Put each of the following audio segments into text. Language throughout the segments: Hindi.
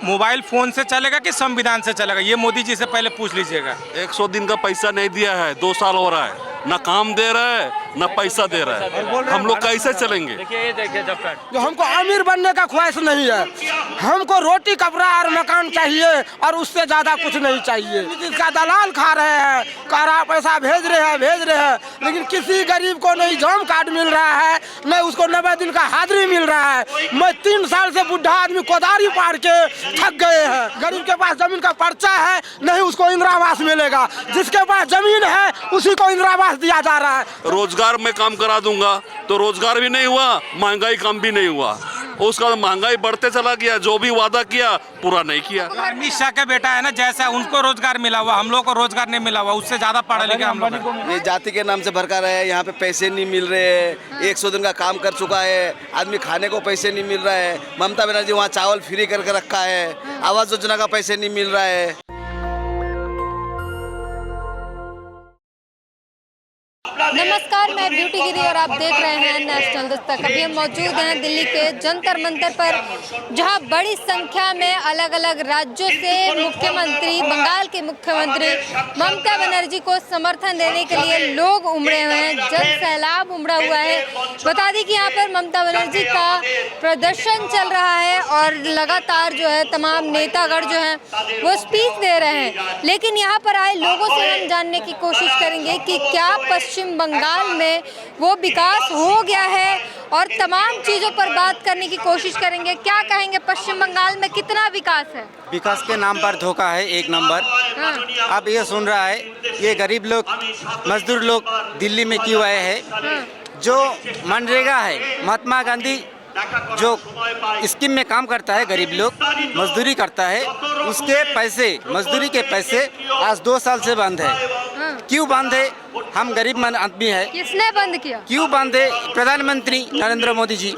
मोबाइल फोन से चलेगा कि संविधान से चलेगा, ये मोदी जी से पहले पूछ लीजिएगा। 100 दिन का पैसा नहीं दिया है, 2 साल हो रहा है, न काम दे रहा है न पैसा दे रहा है। हम लोग कैसे चलेंगे? जो हमको अमीर बनने का ख्वाहिश नहीं है, हमको रोटी कपड़ा और मकान चाहिए और उससे ज्यादा कुछ नहीं चाहिए। जिसका दलाल खा रहे हैं, कारा पैसा भेज रहे हैं, लेकिन किसी गरीब को नहीं जॉब कार्ड मिल रहा है, न उसको 90 दिन का हाजिरी मिल रहा है। मैं 3 साल से बुढ़ा आदमी कोदारी पार के थक गए हैं। गरीब के पास जमीन का पर्चा है, नहीं उसको इंदिरा आवास मिलेगा। जिसके पास जमीन है उसी को इंदिरा आवास दिया जा रहा है। रोजगार में काम करा दूंगा तो रोजगार भी नहीं हुआ, महंगाई कम भी नहीं हुआ, उसका महंगाई बढ़ते चला गया। जो भी वादा किया पूरा नहीं किया। अमित शाह का बेटा है ना, जैसा उनको रोजगार मिला हुआ, हम लोग को रोजगार नहीं मिला हुआ, उससे ज्यादा पढ़ा लिखा हम लोग। ये जाति के नाम से भड़का रहे हैं, यहाँ पे पैसे नहीं मिल रहे हैं। 100 दिन का काम कर चुका है आदमी, खाने को पैसे नहीं मिल रहा है। ममता बनर्जी वहाँ चावल फ्री करके रखा है, आवास योजना का पैसे नहीं मिल रहा है। नमस्कार, मैं ब्यूटी गिरी और आप देख रहे हैं नेशनल दस्तक। अभी हम मौजूद हैं दिल्ली के जंतर मंतर पर, जहां बड़ी संख्या में अलग अलग राज्यों से मुख्यमंत्री, बंगाल के मुख्यमंत्री ममता बनर्जी को समर्थन देने के लिए लोग उमड़े हुए हैं। जन सैलाब उमड़ा हुआ है। बता दें कि यहाँ पर ममता बनर्जी का प्रदर्शन चल रहा है और लगातार जो है तमाम नेतागण जो हैं वो स्पीच दे रहे हैं। लेकिन यहाँ पर आए लोगों से हम जानने की कोशिश करेंगे कि क्या पश्चिम बंगाल में वो विकास हो गया है, और तमाम चीज़ों पर बात करने की कोशिश करेंगे। क्या कहेंगे, पश्चिम बंगाल में कितना विकास है? विकास के नाम पर धोखा है, एक नंबर। हाँ। अब ये सुन रहा है, ये गरीब लोग, मजदूर लोग दिल्ली में क्यों आए हैं? जो मनरेगा है, महात्मा गांधी जो स्कीम में काम करता है, गरीब लोग मजदूरी करता है, उसके पैसे, मजदूरी के पैसे आज 2 साल से बंद है। क्यों बंद है? हम गरीब आदमी है। किसने बंद किया? क्यों बंद है? प्रधानमंत्री नरेंद्र मोदी जी।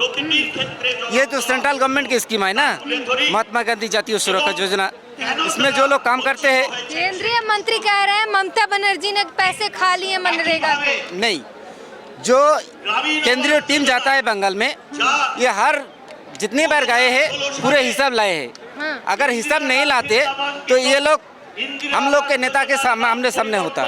ये तो सेंट्रल गवर्नमेंट की स्कीम है ना, महात्मा गांधी जातीय सुरक्षा योजना। इसमें जो लोग काम करते हैं, केंद्रीय मंत्री कह रहे हैं ममता बनर्जी ने पैसे खा लिए मनरेगा के। नहीं, जो केंद्रीय टीम जाता है बंगाल में, ये हर जितनी बार गए हैं पूरे हिसाब लाए हैं। अगर हिसाब नहीं लाते तो ये लोग हम लोग के नेता के आमने सामने होता।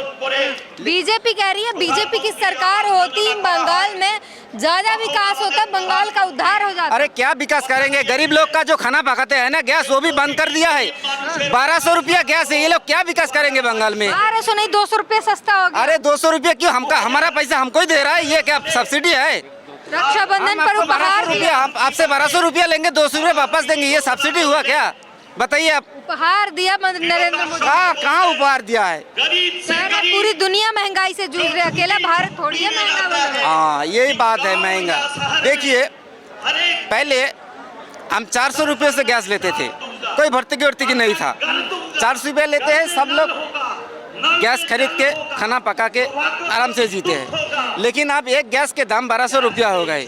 बीजेपी कह रही है बीजेपी की सरकार होती बंगाल में ज्यादा विकास होता, बंगाल का उद्धार हो जाता। अरे क्या विकास करेंगे? गरीब लोग का जो खाना पकाते हैं ना, गैस, वो भी बंद कर दिया है। 1200 रुपया गैस है, ये लोग क्या विकास करेंगे बंगाल में? 1200 नहीं, 200 रुपया सस्ता हो गया। अरे 200 रुपया क्यों? हमारा पैसा हमको ही दे रहा है, ये क्या सब्सिडी है? रक्षाबंधन पर उपहार रुपया, हम आपसे 1200 रुपया लेंगे, 200 रुपया वापस देंगे, ये सब्सिडी हुआ क्या? बताइए आप। उपहार दिया नरेंद्र मोदी। कहाँ उपहार दिया है? पूरी दुनिया महंगाई से जूझ रही है, अकेला भारत थोड़ी है महंगा। हाँ, यही बात है, महंगा। देखिए, पहले हम 400 रुपये से गैस लेते थे, कोई भर्ती नहीं था। 400 रुपये लेते हैं, सब लोग गैस खरीद के खाना पका के आराम से जीते हैं। लेकिन अब एक गैस के दाम 1200 रुपया हो गए।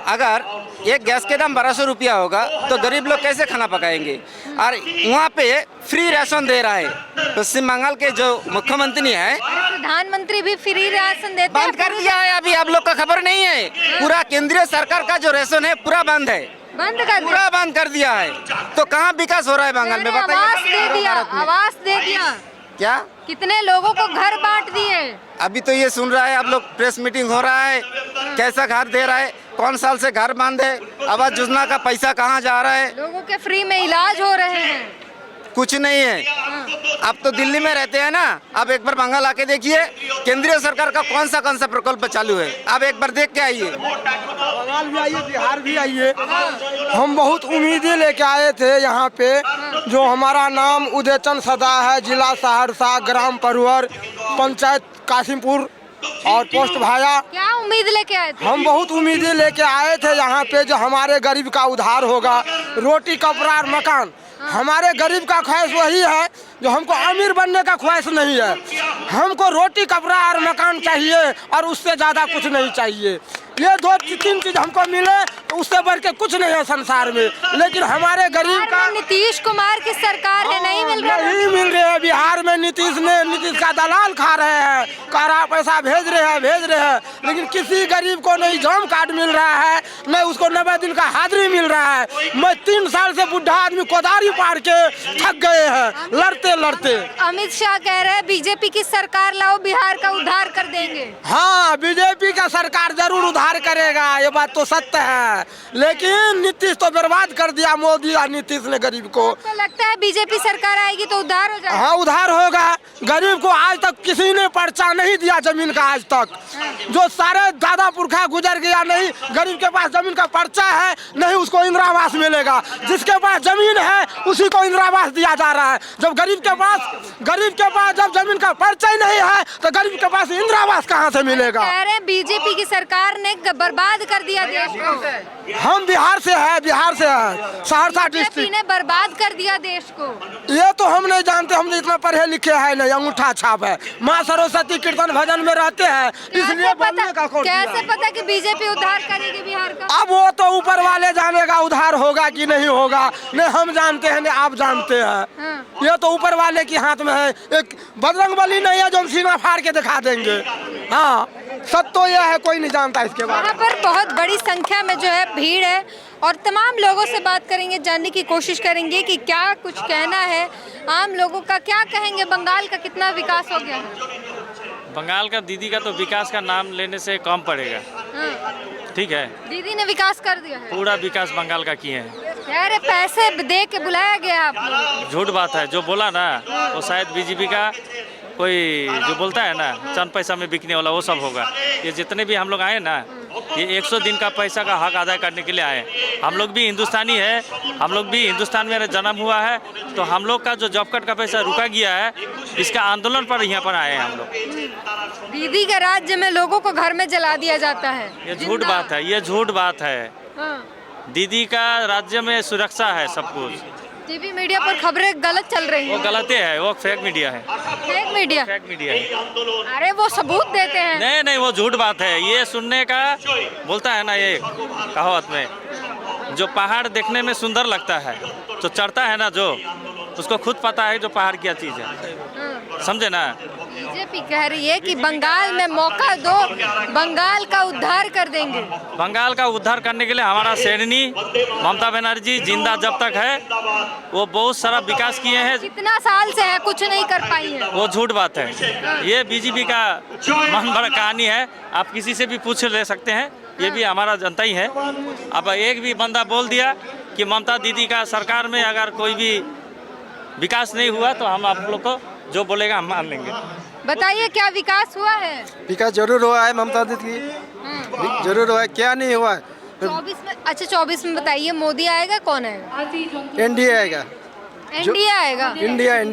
अगर एक गैस के दाम 1200 रुपया होगा तो गरीब लोग कैसे खाना पकाएंगे? और वहाँ पे फ्री राशन दे रहा है पश्चिम बंगाल के जो मुख्यमंत्री है। प्रधानमंत्री भी फ्री राशन देते हैं। बंद कर दिया है, अभी आप लोग का खबर नहीं है। पूरा केंद्रीय सरकार का जो राशन है पूरा बंद है, पूरा बंद कर दिया है। तो कहाँ विकास हो रहा है बंगाल में? बताइए। आवास दे दिया क्या? कितने लोगों को घर बांट दिए? अभी तो ये सुन रहा है, आप लोग प्रेस मीटिंग हो रहा है, कैसा घर दे रहा है, कौन साल से घर बंद है, आवास योजना का पैसा कहाँ जा रहा है? लोगों के फ्री में इलाज हो रहे हैं। कुछ नहीं है। आप तो दिल्ली में रहते हैं ना, आप एक बार बंगाल आके देखिए, केंद्रीय सरकार का कौन सा प्रकल्प चालू है, आप एक बार देख के आइए। बंगाल भी आइए, बिहार भी आइए। हम बहुत उम्मीदें लेके आए थे यहाँ पे। जो हमारा नाम उदयचंद सदा है, जिला सहरसा, ग्राम परवर, पंचायत कासिमपुर और पोस्ट भाया। क्या उम्मीद लेके आए थे? हम बहुत उम्मीदें लेके आए थे यहाँ पे, जो हमारे गरीब का उद्धार होगा, रोटी कपड़ा और मकान। हमारे गरीब का ख्वाहिश वही है, जो हमको अमीर बनने का ख्वाहिश नहीं है। हमको रोटी कपड़ा और मकान चाहिए और उससे ज़्यादा कुछ नहीं चाहिए। ये 2-3 चीज हमको मिले तो उससे बढ़ के कुछ नहीं है संसार में। लेकिन हमारे गरीब का नीतीश कुमार की सरकार ने नहीं मिल रहा। नहीं मिल रहे हैं। बिहार में नीतीश का दलाल खा रहे हैं, कारा पैसा भेज रहे हैं, लेकिन किसी गरीब को नहीं जॉब कार्ड मिल रहा है, न उसको 90 दिन का हाजिरी मिल रहा है। मैं 3 साल से बुढ़ा आदमी कोदारी पार के थक गए हैं लड़ते। अमित शाह कह रहे हैं बीजेपी की सरकार लाओ, बिहार का उद्धार कर देंगे। हाँ, बीजेपी का सरकार जरूर उद्धार करेगा, ये बात तो सत्य है। लेकिन नीतीश तो बर्बाद कर दिया, मोदी और नीतीश ने गरीब को। तो लगता है बीजेपी सरकार आएगी तो उद्धार हो जाएगा। हाँ, उद्धार होगा। गरीब को आज तक किसी ने पर्चा नहीं दिया जमीन का, आज तक जो सारे दादा पुरखा गुजर गया, नहीं गरीब के पास जमीन का पर्चा है, नहीं उसको इंदिरा आवास मिलेगा। जिसके पास जमीन है उसी को इंदिरा आवास दिया जा रहा है। जब गरीब के पास जब जमीन का पर्चा ही नहीं है तो गरीब के पास इंदिरा आवास कहाँ से मिलेगा? कह रहे हैं बीजेपी की सरकार ने बर्बाद कर दिया देश को। हम बिहार से है, सहरसा डिस्ट्रिक्ट ने बर्बाद कर दिया देश को। ये तो हम नहीं जानते, हम इतना पढ़े लिखे हैं नहीं, अंगूठा छाप है। माँ सरस्वती कीर्तन भजन में रहते हैं, इसलिए बोलने का कैसे पता कि बीजेपी उद्धार करेगी बिहार का? अब वो तो ऊपर वाले जानेगा उद्धार होगा कि नहीं होगा। नहीं हम जानते हैं, नहीं आप जानते हैं। ये तो ऊपर वाले के हाथ में है। एक बजरंगबली नहीं है जो हम सीना फाड़ के दिखा देंगे। हाँ, सत्य तो यह है, कोई नहीं जानता इसके बारे में। यहाँ पर बहुत बड़ी संख्या में जो है भीड़ है और तमाम लोगों से बात करेंगे, जानने की कोशिश करेंगे कि क्या कुछ कहना है आम लोगों का। क्या कहेंगे, बंगाल का कितना विकास हो गया है? बंगाल का दीदी का तो विकास का नाम लेने से कम पड़ेगा। ठीक है, दीदी ने विकास कर दिया है। पूरा विकास बंगाल का किए हैं। अरे पैसे दे के बुलाया गया आप लोग। झूठ बात है, जो बोला ना वो शायद बीजेपी का कोई जो बोलता है ना चंद पैसा में बिकने वाला वो सब होगा। ये जितने भी हम लोग आए ना, ये 100 दिन का पैसा का हक अदा करने के लिए आए। हम लोग भी हिंदुस्तानी है, हम लोग भी हिंदुस्तान में जन्म हुआ है, तो हम लोग का जो जॉब कार्ड का पैसा रुका गया है, इसका आंदोलन पर यहाँ पर आए हैं हम लोग। दीदी के राज्य में लोगों को घर में जला दिया जाता है। ये झूठ बात है, ये झूठ बात है। दीदी का राज्य में सुरक्षा है सब कुछ। टीवी मीडिया पर खबरें गलत चल रही हैं। वो गलत है, वो फेक मीडिया है। फेक मीडिया है। अरे वो सबूत देते हैं। नहीं, वो झूठ बात है। ये सुनने का बोलता है ना, ये कहावत में जो पहाड़ देखने में सुंदर लगता है तो चढ़ता है ना, जो उसको खुद पता है जो पहाड़ क्या चीज़ है। समझे ना? बीजेपी कह रही है कि बंगाल में मौका दो, बंगाल का उद्धार कर देंगे। बंगाल का उद्धार करने के लिए हमारा शेरनी ममता बनर्जी जिंदा जब तक है, वो बहुत सारा विकास किए हैं। कितना साल से है, कुछ नहीं कर पाई है। वो झूठ बात है। ये बीजेपी का मन बड़ा कहानी है, आप किसी से भी पूछ ले सकते हैं। ये भी हमारा जनता ही है। अब एक भी बंदा बोल दिया कि ममता दीदी का सरकार में अगर कोई भी विकास नहीं हुआ तो हम आप लोग को जो बोलेगा हम मान लेंगे। बताइए क्या विकास हुआ है? विकास जरूर हुआ है, ममता दीदी जरूर हुआ है, क्या नहीं हुआ है। 24 में, अच्छा 24 में बताइए मोदी आएगा, कौन आएगा? एनडीए आएगा। इंडिया आएगा। इंडिया आएगा,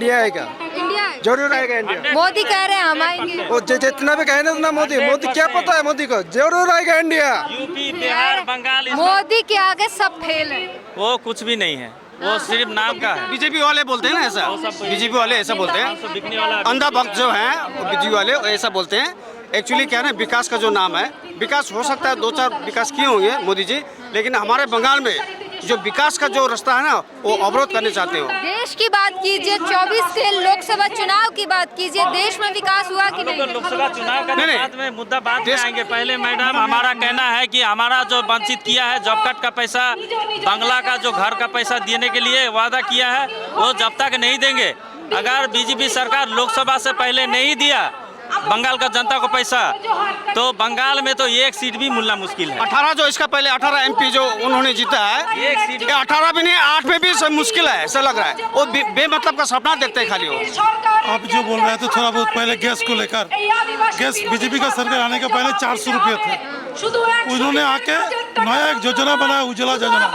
इंडिया जरूर आएगा इंडिया। मोदी कह रहे हैं हम आएंगे। वो जितना भी कहे ना उतना मोदी क्या पता है, मोदी को जरूर आएगा इंडिया। यूपी, बिहार, बंगाल, मोदी के आगे सब फेल है। वो कुछ भी नहीं है, वो सिर्फ नाम का है। बीजेपी वाले बोलते हैं ना ऐसा, बीजेपी वाले ऐसा बोलते हैं। अंधा भक्त जो है बीजेपी वाले ऐसा बोलते हैं। एक्चुअली क्या है ना, विकास का जो नाम है, विकास हो सकता है 2-4 विकास किए होंगे मोदी जी, लेकिन हमारे बंगाल में जो विकास का जो रास्ता है ना वो अवरोध करने चाहते हो। देश की बात कीजिए, 24 के लोकसभा चुनाव की बात कीजिए, देश में विकास हुआ कि नहीं? लोकसभा चुनाव के बाद में मुद्दा बात में आएंगे। पहले मैडम हमारा कहना है कि हमारा जो वंचित किया है जॉब कार्ड का पैसा, बंगला का जो घर का पैसा देने के लिए वादा किया है, वो जब तक नहीं देंगे, अगर बीजेपी सरकार लोकसभा से पहले नहीं दिया बंगाल का जनता को पैसा, तो बंगाल में तो एक सीट भी मिलना मुश्किल है। 18 जो इसका पहले 18 MP जो उन्होंने जीता है, एक सीट 18 भी नहीं 8 में भी सब मुश्किल है, ऐसा लग रहा है। वो बेमतलब का सपना देखते हैं खाली। वो आप जो बोल रहे हैं तो थोड़ा बहुत पहले गैस को लेकर, गैस बीजेपी का सरकार आने के पहले 400 रुपये थे। उन्होंने आके नया एक योजना बनाया, उज्ज्वला योजना।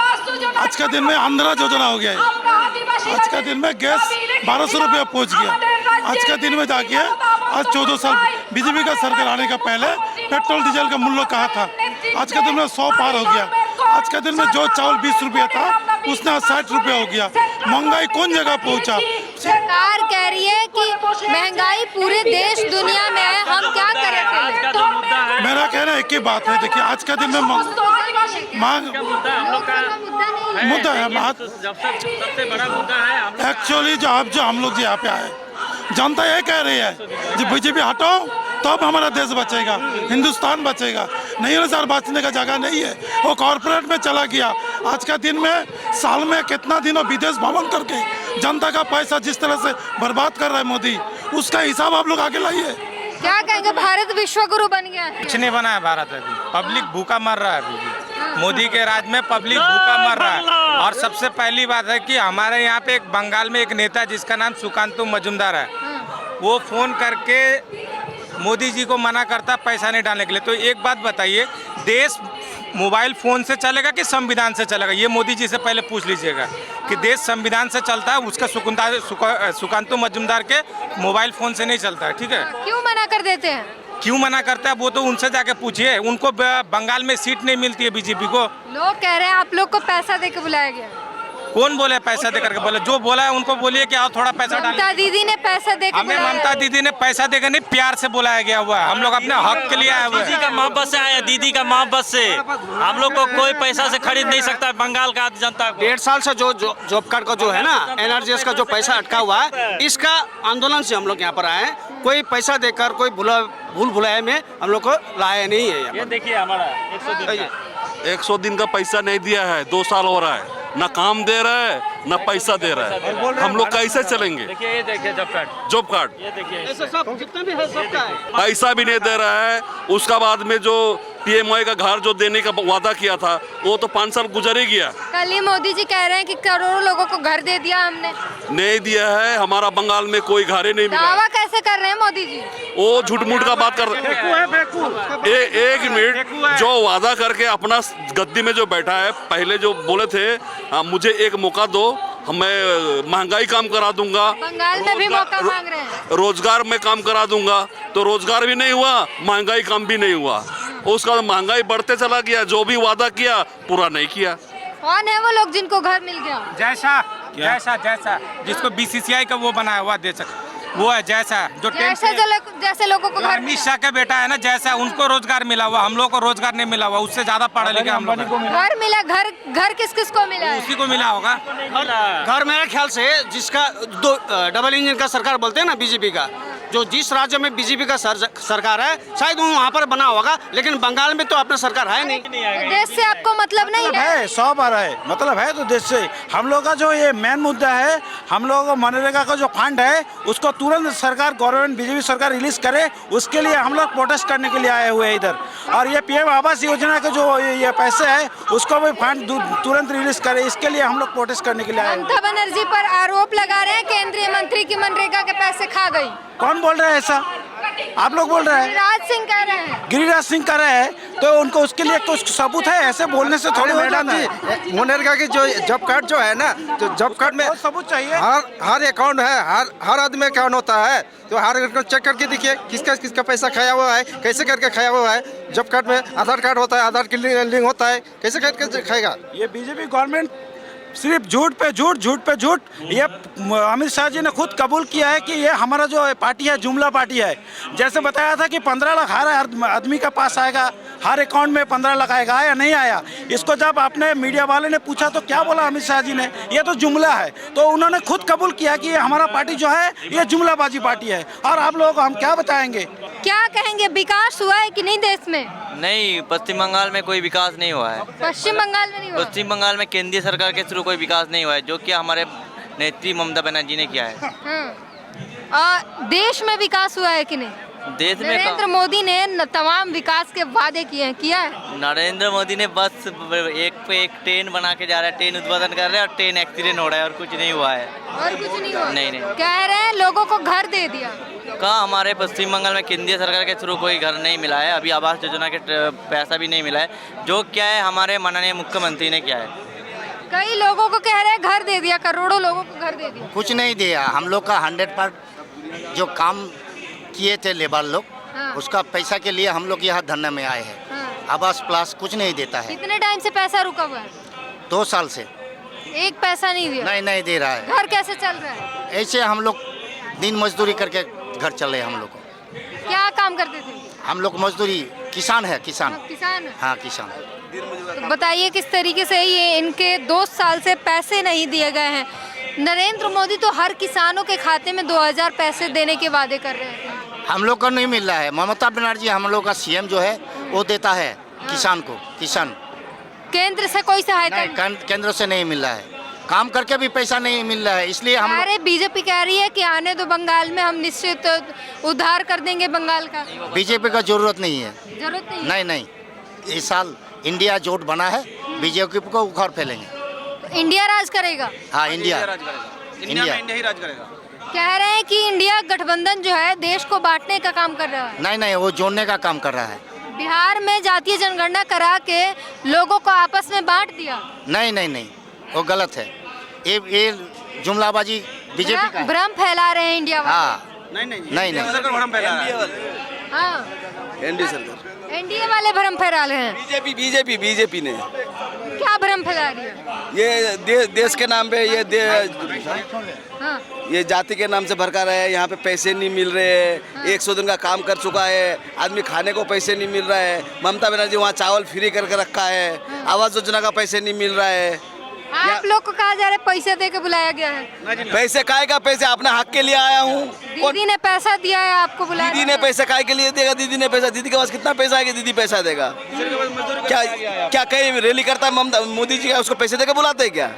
आज का दिन में आंध्रा योजना हो गया है। आज का दिन में गैस 1200 रुपये पहुँच गया। आज का दिन में जाके आज 14 साल बीजेपी का सरकार आने का पहले पेट्रोल डीजल का मूल्य कहा था, आज का दिन में 100 पार हो गया। आज का दिन में जो चावल 20 रुपये था उसने 60 रुपये हो गया। महंगाई कौन जगह पहुंचा? सरकार कह रही है कि महंगाई पूरे देश दुनिया में है, हम क्या करें? आज का जो मुद्दा है, मेरा कहना एक ही बात है, देखिए आज का दिन में मांग क्या मुद्दा है हम लोग का मुद्दा है जब सबसे बड़ा मुद्दा है हम लोग का। एक्चुअली जो हम लोग यहाँ पे आए, जनता ये कह रही है कि बीजेपी हटाओ तब हमारा देश बचेगा, हिंदुस्तान बचेगा। नहीं है सर, बचने का जगह नहीं है, वो कॉर्पोरेट में चला गया। आज का दिन में साल में कितना दिनों विदेश भ्रमण करके जनता का पैसा जिस तरह से बर्बाद कर रहा है मोदी, उसका हिसाब आप लोग आगे लाइए। क्या कहेंगे, भारत विश्व गुरु बन गया है? कुछ नहीं बना है भारत अभी, पब्लिक भूखा मर रहा है अभी भी। मोदी के राज में पब्लिक भूखा मर रहा है। और सबसे पहली बात है कि हमारे यहाँ पे एक बंगाल में एक नेता जिसका नाम सुकांतु मजुमदार है, वो फोन करके मोदी जी को मना करता पैसा नहीं डालने के लिए। तो एक बात बताइए, देश मोबाइल फोन से चलेगा कि संविधान से चलेगा? ये मोदी जी से पहले पूछ लीजिएगा कि देश संविधान से चलता है, उसका सुकांतु मजुमदार के मोबाइल फोन से नहीं चलता है, ठीक है? क्यों मना कर देते हैं? क्यों मना करता है वो तो उनसे जाके पूछिए। उनको बंगाल में सीट नहीं मिलती है बीजेपी को। लोग कह रहे हैं आप लोग को पैसा देके बुलाया गया। कौन बोले पैसा दे करके? बोले जो बोला है उनको बोलिए कि आओ थोड़ा पैसा डाल। ममता दीदी ने पैसा देके हमें ममता दीदी ने पैसा देकर नहीं, प्यार से बुलाया गया हुआ है। हम लोग अपने हक के लिए आए हुए दीदी का मोहब्बत से आए, दीदी का मोहब्बत से। हम लोग को कोई पैसा से खरीद नहीं सकता बंगाल का जनता को। 1.5 साल से जो जॉब कार्ड का जो है ना, एनआरजीएस का जो पैसा अटका हुआ है, इसका आंदोलन से हम लोग यहाँ पर आए हैं। कोई पैसा देकर कोई भूल भुलाया में हम लोग को लाया नहीं है। ये देखिए हमारा 100 दिन 100 दिन का पैसा नहीं दिया है, 2 साल हो रहा है, ना काम दे रहा है ना पैसा दे रहा है। हम लोग कैसे चलेंगे? देखिए, ये देखिए जॉब कार्ड, ये देखिए ऐसे सब जितना भी है सबका है। पैसा भी नहीं दे रहा है। उसका बाद में जो पीएमवाई का घर जो देने का वादा किया था, वो तो 5 साल गुजर ही गया। कल ही मोदी जी कह रहे हैं कि करोड़ों लोगों को घर दे दिया हमने। नहीं दिया है, हमारा बंगाल में कोई घर ही नहीं मिला। दावा कैसे कर रहे हैं मोदी जी? वो झूठ मूठ का बात कर रहे हैं। एक मिनट, जो वादा करके अपना गद्दी में जो बैठा है, पहले जो बोले थे मुझे एक मौका दो, मैं महंगाई कम करा दूंगा, बंगाल में भी मौका मांग रहे हैं, रोजगार में काम करा दूंगा, तो रोजगार भी नहीं हुआ, महंगाई कम भी नहीं हुआ। उसका महंगाई बढ़ते चला गया। जो भी वादा किया पूरा नहीं किया। कौन है वो लोग जिनको घर मिल गया? जैसा जिसको बीसीसीआई का वो बनाया हुआ दे सक, वो है जैसा जो जैसे लोगों को घर अमित शाह का बेटा है ना, जैसा उनको रोजगार मिला हुआ, हम लोग को रोजगार नहीं मिला हुआ। उससे ज्यादा पढ़ा लिखा हम लोग। घर मिला, घर किस किस को मिला है? उसी को मिला होगा घर। मेरे ख्याल से जिसका डबल इंजन का सरकार बोलते हैं ना बीजेपी का, जो जिस राज्य में बीजेपी का सरकार है, शायद वहाँ पर बना होगा, लेकिन बंगाल में तो अपना सरकार है नहीं। देश से आपको मतलब नहीं है? 100 बार है, मतलब है तो देश से। हम लोग का जो ये मेन मुद्दा है, हम लोगों को मनरेगा का जो फंड है, उसको तुरंत सरकार, गवर्नमेंट बीजेपी सरकार रिलीज करे, उसके लिए हम लोग प्रोटेस्ट करने के लिए आए हुए हैं इधर। और ये पीएम आवास योजना के जो ये पैसे है, उसको भी फंड तुरंत रिलीज करे, इसके लिए हम लोग प्रोटेस्ट करने के लिए आए। ममता बनर्जी पर आरोप लगा रहे हैं केंद्रीय मंत्री की मनरेगा के पैसे खा गई। कौन बोल रहा है ऐसा? आप लोग बोल रहे हैं। गिरिराज सिंह कह रहे हैं। गिरिराज सिंह कह रहे हैं, तो उनको उसके लिए कुछ सबूत है? ऐसे बोलने से थोड़ी मैडम जी, मनरेगा की जो जॉब कार्ड जो है ना, तो जॉब कार्ड में सबूत चाहिए। हर अकाउंट है, हर आदमी अकाउंट होता है, तो हर अकाउंट चेक करके देखिए किसका पैसा खाया हुआ है, कैसे करके खाया हुआ है। जॉब कार्ड में आधार कार्ड होता है, आधार की लिंक होता है, कैसे करके खाएगा? ये बीजेपी गवर्नमेंट सिर्फ झूठ पे झूठ। ये अमित शाह जी ने खुद कबूल किया है कि ये हमारा जो पार्टी है जुमला पार्टी है। जैसे बताया था कि 15 लाख हर आदमी का पास आएगा, हर अकाउंट में 15 लाख आएगा, आया नहीं आया? इसको जब आपने मीडिया वाले ने पूछा तो क्या बोला अमित शाह जी ने? ये तो जुमला है। तो उन्होंने खुद कबूल किया कि ये हमारा पार्टी जो है ये जुमलाबाजी पार्टी है। और आप लोगों को हम क्या बताएंगे? क्या कहेंगे, विकास हुआ है कि नहीं देश में? नहीं, पश्चिम बंगाल में कोई विकास नहीं हुआ है। पश्चिम बंगाल में नहीं हुआ? पश्चिम बंगाल में केंद्रीय सरकार के थ्रू कोई विकास नहीं हुआ है, जो कि हमारे नेत्री ममता बनर्जी ने किया है। देश में विकास हुआ है कि नहीं? देश में नरेंद्र मोदी ने तमाम विकास के वादे किए हैं, किया है? नरेंद्र मोदी ने बस एक पे एक ट्रेन बना के जा रहा है, ट्रेन उद्घाटन कर रहे हैं और ट्रेन एक्सीडेंट हो रहा है, और कुछ नहीं हुआ है। और कुछ नहीं हुआ? नहीं। कह रहे हैं लोगों को घर दे दिया। कहाँ, हमारे पश्चिम बंगाल में केंद्रीय सरकार के थ्रू कोई घर नहीं मिला है। अभी आवास योजना के पैसा भी नहीं मिला है, जो क्या है हमारे माननीय मुख्यमंत्री ने किया है। कई लोगों को कह रहे हैं घर दे दिया, करोड़ों लोगों को घर दे दिया। कुछ नहीं दिया। हम लोग का 100% जो काम किए थे लेबर लोग, उसका पैसा के लिए हम लोग यहाँ धरने में आए हैं। आवास प्लस कुछ नहीं देता है। कितने टाइम से पैसा रुका हुआ है? 2 साल से। एक पैसा नहीं दिया? नहीं दे रहा है। घर कैसे चल रहा है? ऐसे हम लोग दिन मजदूरी करके घर चले हम लोग को। क्या काम करते थे? हम लोग मजदूरी किसान है, किसान। किसान है? हाँ किसान। तो बताइए किस तरीके से ये इनके 2 साल से पैसे नहीं दिए गए हैं। नरेंद्र मोदी तो हर किसानों के खाते में 2000 पैसे देने के वादे कर रहे हैं। हम लोग का नहीं मिल रहा है। ममता बनर्जी हम लोग का सीएम जो है वो देता है किसान को। किसान केंद्र से कोई सहायता नहीं, केंद्र से नहीं मिल रहा है। काम करके भी पैसा नहीं मिल रहा है, इसलिए हम अरे बीजेपी कह रही है कि आने दो बंगाल में, हम निश्चित उद्धार कर देंगे बंगाल का। बीजेपी का जरूरत नहीं है। जरूरत नहीं? नहीं इस साल इंडिया जोट बना है, बीजेपी को उखाड़ फैलेंगे। तो इंडिया राज करेगा? हाँ इंडिया ही राज करेगा। कह रहे हैं कि इंडिया गठबंधन जो है देश को बांटने का काम कर रहा है। नहीं वो जोड़ने का काम कर रहा है। बिहार में जातीय जनगणना करा के लोगों को आपस में बांट दिया। नहीं वो गलत है। ये जुमलाबाजी बीजेपी का है। भ्रम फैला रहे हैं इंडिया वाले। हाँ नहीं हाँ एनडीए सरकार, एनडीए वाले भ्रम फैला रहे हैं। बीजेपी ने क्या भ्रम फैला रही है? ये देश के नाम पे हाँ। ये जाति के नाम से भड़का रहा है। यहाँ पे पैसे नहीं मिल रहे हैं। 100 दिन का काम कर चुका है, आदमी खाने को पैसे नहीं मिल रहा है। ममता बनर्जी वहाँ चावल फ्री करके रखा है। आवास योजना का पैसे नहीं मिल रहा है। आप लोग को कहा जा रहा है पैसे दे के बुलाया गया है। पैसे काय का पैसे, अपने हक के लिए आया हूँ। दीदी ने पैसा दिया है आपको बुलाया? दीदी ने पैसे काय के लिए देगा? दीदी ने पैसा, दीदी के पास कितना पैसा है कि दीदी पैसा देगा? क्या कहीं रैली करता है ममता मोदी जी का, उसको पैसे देकर बुलाते हैं क्या?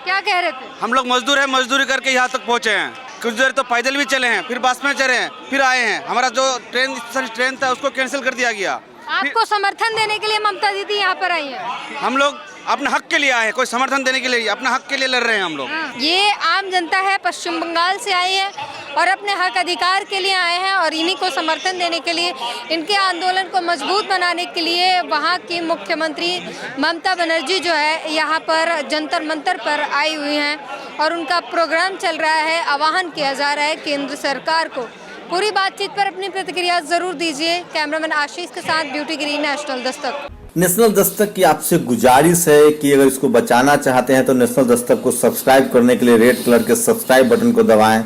क्या कह रहे थे? हम लोग मजदूर हैं, मजदूरी करके यहाँ तक पहुँचे हैं। कुछ देर तो पैदल भी चले हैं, फिर बस में चढ़े हैं, फिर आए हैं। हमारा जो ट्रेन था उसको कैंसिल कर दिया गया। आपको समर्थन देने के लिए ममता दीदी यहाँ पर आई है? हम लोग अपने हक के लिए आए हैं, कोई समर्थन देने के लिए, अपने हक के लिए लड़ रहे हैं हम लोग। ये आम जनता है, पश्चिम बंगाल से आई है और अपने हक अधिकार के लिए आए हैं और इन्हीं को समर्थन देने के लिए, इनके आंदोलन को मजबूत बनाने के लिए वहाँ की मुख्यमंत्री ममता बनर्जी जो है यहाँ पर जंतर मंतर पर आई हुई हैं और उनका प्रोग्राम चल रहा है। आह्वान किया जा रहा है केंद्र सरकार को। पूरी बातचीत पर अपनी प्रतिक्रिया जरूर दीजिए। कैमरामैन आशीष के साथ ब्यूटी गिरी, नेशनल दस्तक। नेशनल दस्तक की आपसे गुजारिश है कि अगर इसको बचाना चाहते हैं तो नेशनल दस्तक को सब्सक्राइब करने के लिए रेड कलर के सब्सक्राइब बटन को दबाएं,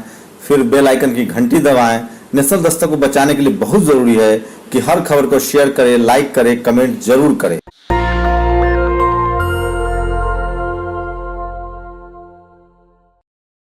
फिर बेल आइकन की घंटी दबाएं। नेशनल दस्तक को बचाने के लिए बहुत जरूरी है कि हर खबर को शेयर करें, लाइक करें, कमेंट जरूर करें।